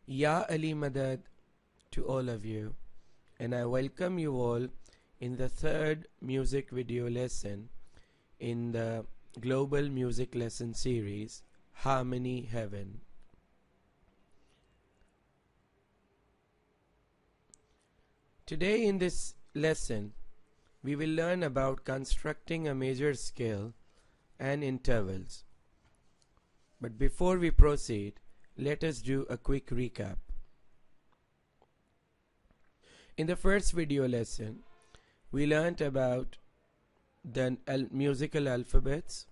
Ya Ali Madad to all of you, and I welcome you all in the third music video lesson in the Global Music Lesson Series Harmony Heaven. Today in this lesson, we will learn about constructing a major scale and intervals. But before we proceed, let us do a quick recap. In the first video lesson, we learnt about the musical alphabets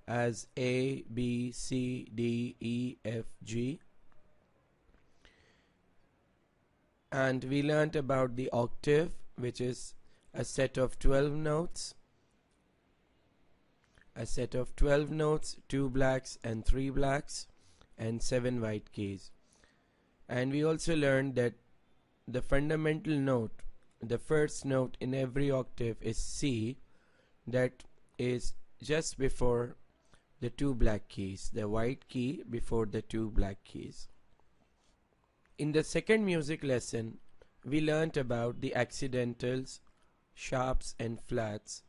as A, B, C, D, E, F, G. And we learnt about the octave, which is a set of 12 notes. A set of 12 notes, 2 blacks and 3 blacks, and 7 white keys. And we also learned that the fundamental note, the first note in every octave is C, that is just before the 2 black keys, the white key before the 2 black keys. In the second music lesson, we learnt about the accidentals, sharps and flats,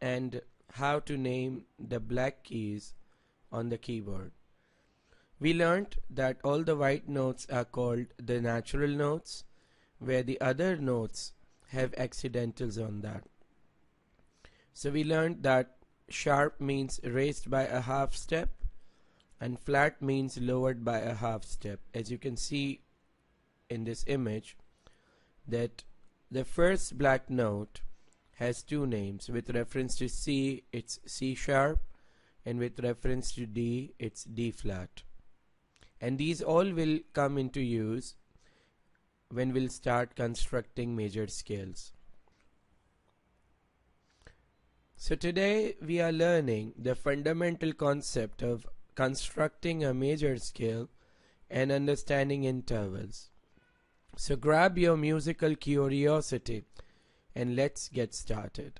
and how to name the black keys on the keyboard. We learnt that all the white notes are called the natural notes, where the other notes have accidentals on that. So we learned that sharp means raised by a half step and flat means lowered by a half step. As you can see in this image, that the first black note has two names. With reference to C, it's C sharp, and with reference to D, it's D flat. And these all will come into use when we'll start constructing major scales. So today we are learning the fundamental concept of constructing a major scale and understanding intervals. So grab your musical curiosity and let's get started.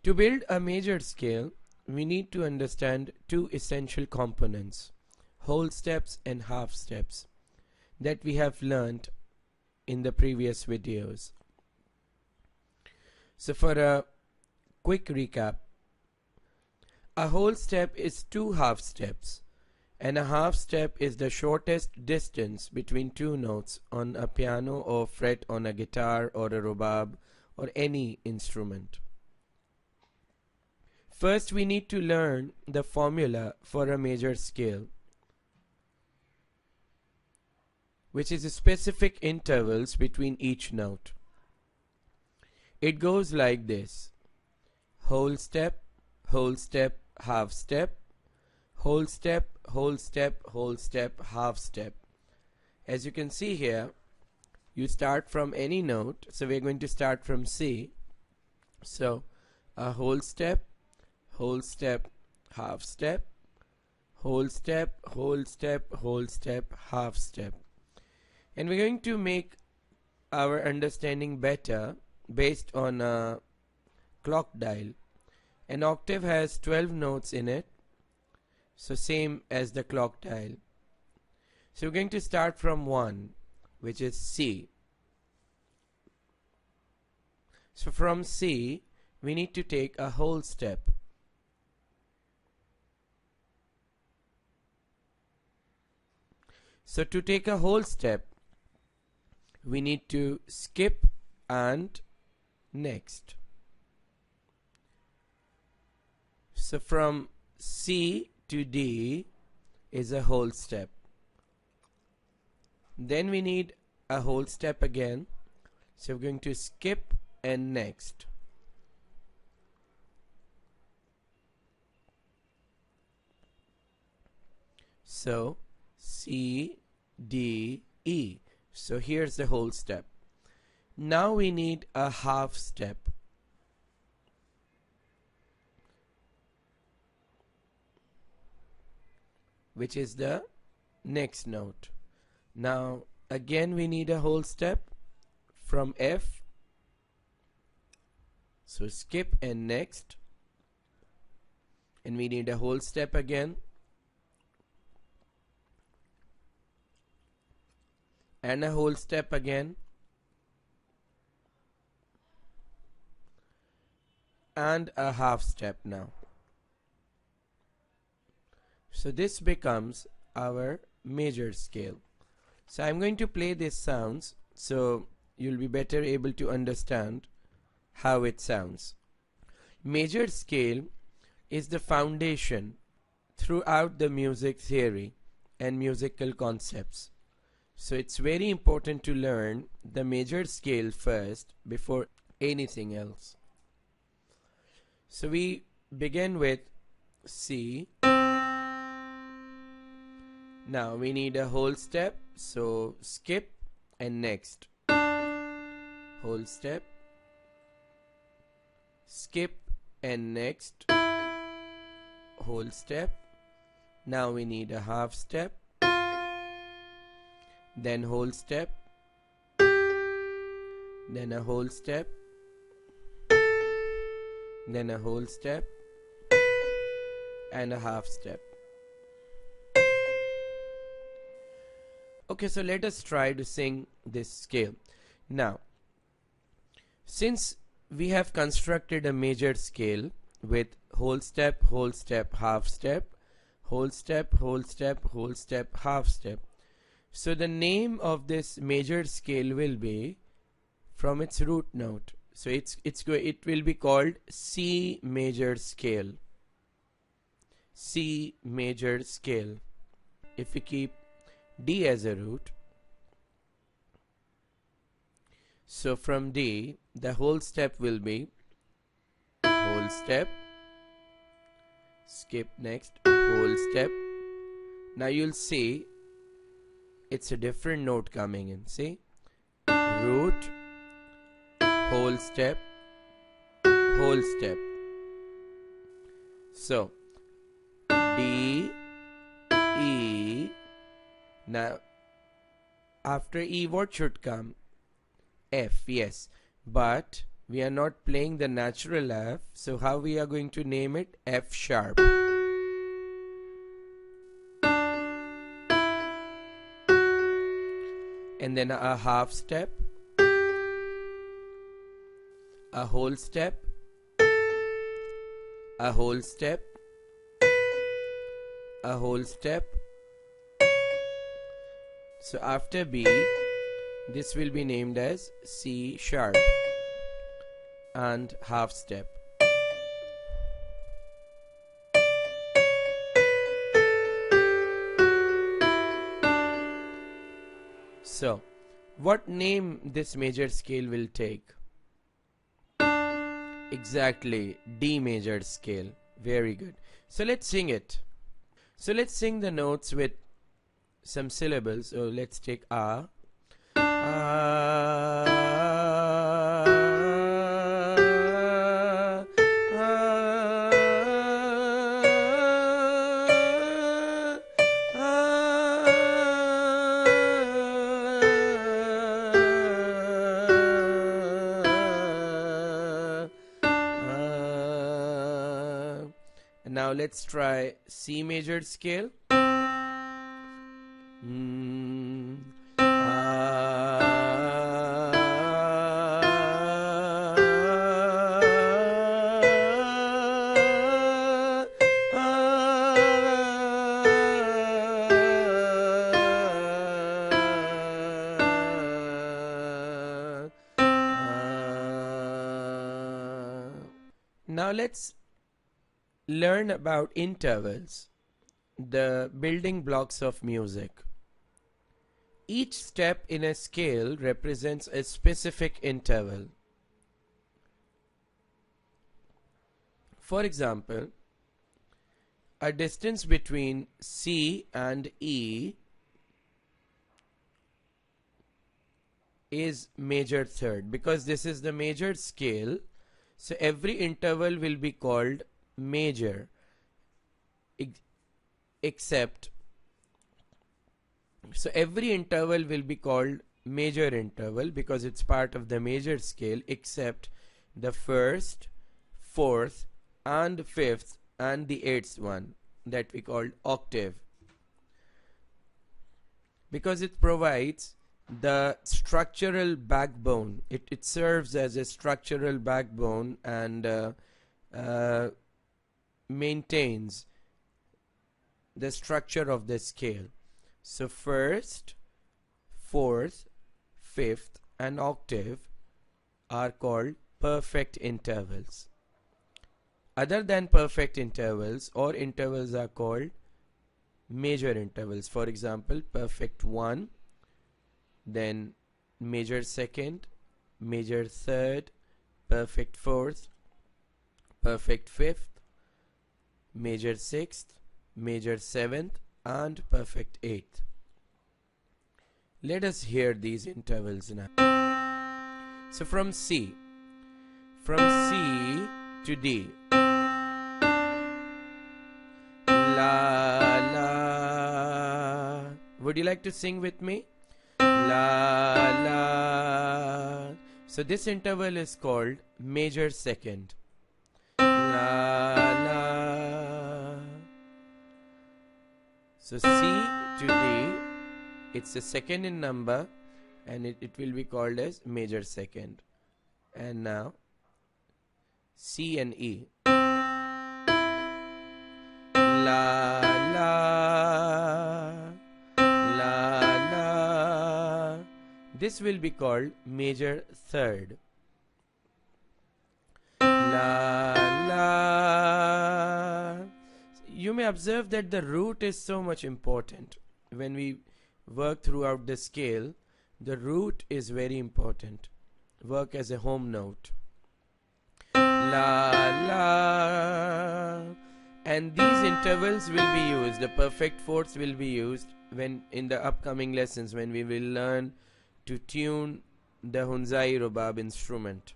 To build a major scale, we need to understand two essential components, whole steps and half steps, that we have learned in the previous videos. So for a quick recap, a whole step is two half steps, and a half step is the shortest distance between two notes on a piano or fret on a guitar or a rhubarb or any instrument. First, we need to learn the formula for a major scale, which is specific intervals between each note. It goes like this: whole step, half step, whole step, whole step, whole step, half step. As you can see here, you start from any note, so we're going to start from C. So a whole step, half step, whole step, whole step, whole step, half step. And we're going to make our understanding better based on a clock dial. An octave has 12 notes in it, so same as the clock dial. So we're going to start from 1, which is C. So from C, we need to take a whole step. So to take a whole step, we need to skip and next. So from C to D is a whole step. Then we need a whole step again. So we're going to skip and next. So C, D, E. So here's the whole step. Now we need a half step. Which is the next note. Now again we need a whole step from F. So skip and next. And we need a whole step again and a whole step again, and a half step now. So this becomes our major scale. So I'm going to play these sounds so you'll be better able to understand how it sounds. Major scale is the foundation throughout the music theory and musical concepts. So it's very important to learn the major scale first before anything else. So we begin with C. Now we need a whole step, so skip and next. Whole step, skip and next. Whole step. Now we need a half step, then whole step, then a whole step, then a whole step, and a half step. Okay, so let us try to sing this scale. Now, since we have constructed a major scale with whole step, half step, whole step, whole step, whole step, half step. So the name of this major scale will be from its root note. So it will be called C major scale. C major scale. If we keep D as a root, so from D the whole step will be whole step, skip next, whole step. Now you'll see it's a different note coming in. See, root, whole step, whole step. So D, E. Now after E what should come? F, yes, but we are not playing the natural F, so how we are going to name it? F sharp. And then a half step, a whole step, a whole step, a whole step. So after B, this will be named as C sharp and half step. So, what name this major scale will take? Exactly, D major scale. Very good. So let's sing it. So let's sing the notes with some syllables. So let's take A. Now let's try C major scale. Now let's learn about intervals, the building blocks of music. Each step in a scale represents a specific interval. For example, a distance between C and E is major third, because this is the major scale, so every interval will be called major, except, so every interval will be called major interval because it's part of the major scale, except the first, fourth and fifth and the eighth one that we called octave, because it provides the structural backbone. It serves as a structural backbone and maintains the structure of the scale. So first, fourth, fifth and octave are called perfect intervals. Other than perfect intervals, or intervals are called major intervals. For example, perfect 1, then major second, major third, perfect fourth, perfect fifth, major sixth, major seventh and perfect eighth. Let us hear these intervals now. So from C to D. La la. Would you like to sing with me? La la. So this interval is called major second. La la. So C to D, it's a second in number and it will be called as major second. And now C and E. La la la la. This will be called major third. La la. You may observe that the root is so much important. When we work throughout the scale, the root is very important. Work as a home note. La la. And these intervals will be used, the perfect fourths will be used when in the upcoming lessons, when we will learn to tune the Hunzai Rubab instrument.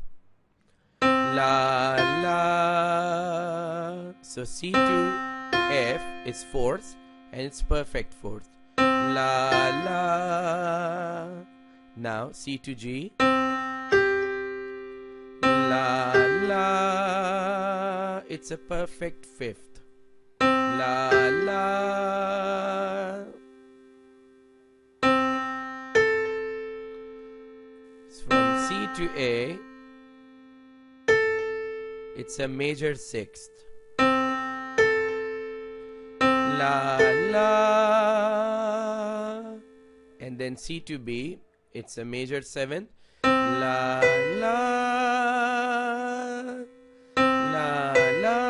La la. So C to F is fourth and it's perfect fourth. La la. Now C to G. La la. It's a perfect fifth. La la. From C to A, it's a major sixth. La la. And then C to B, it's a major seventh. La la. La la.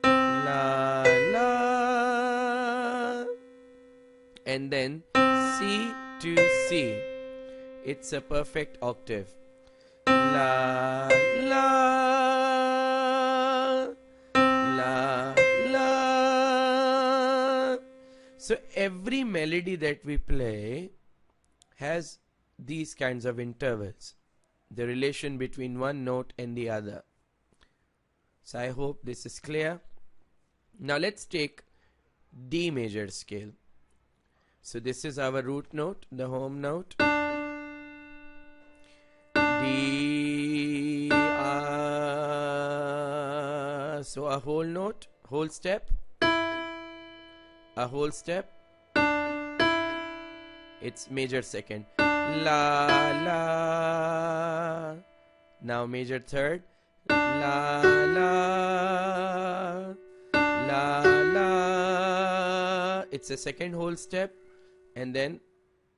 La la. And then C to C, it's a perfect octave. La la. La la. So every melody that we play has these kinds of intervals, the relation between one note and the other. So I hope this is clear. Now let's take D major scale. So this is our root note, the home note. D, so a whole note, whole step, a whole step, it's major second. La la. Now major third. La la. La la. It's a second whole step and then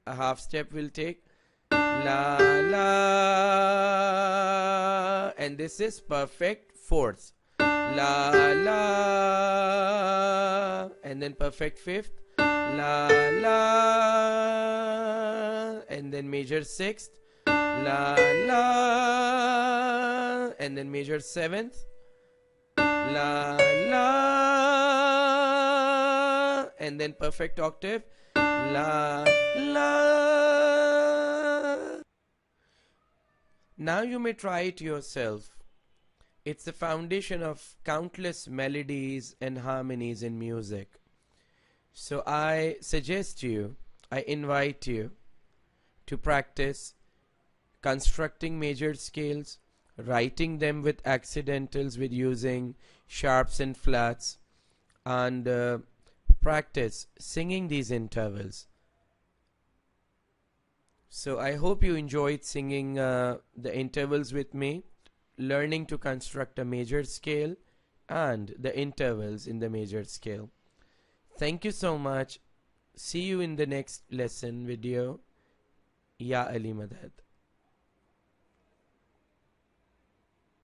a half step will take. La la. And this is perfect fourth. La la. And then perfect fifth. La la. And then major sixth. La la. And then major seventh. La la. And then perfect octave. La la. Now you may try it yourself. It's the foundation of countless melodies and harmonies in music. So I suggest you, I invite you to practice constructing major scales, writing them with accidentals with using sharps and flats, and practice singing these intervals. So I hope you enjoyed singing the intervals with me, learning to construct a major scale and the intervals in the major scale. Thank you so much. See you in the next lesson video. Ya Ali Madad.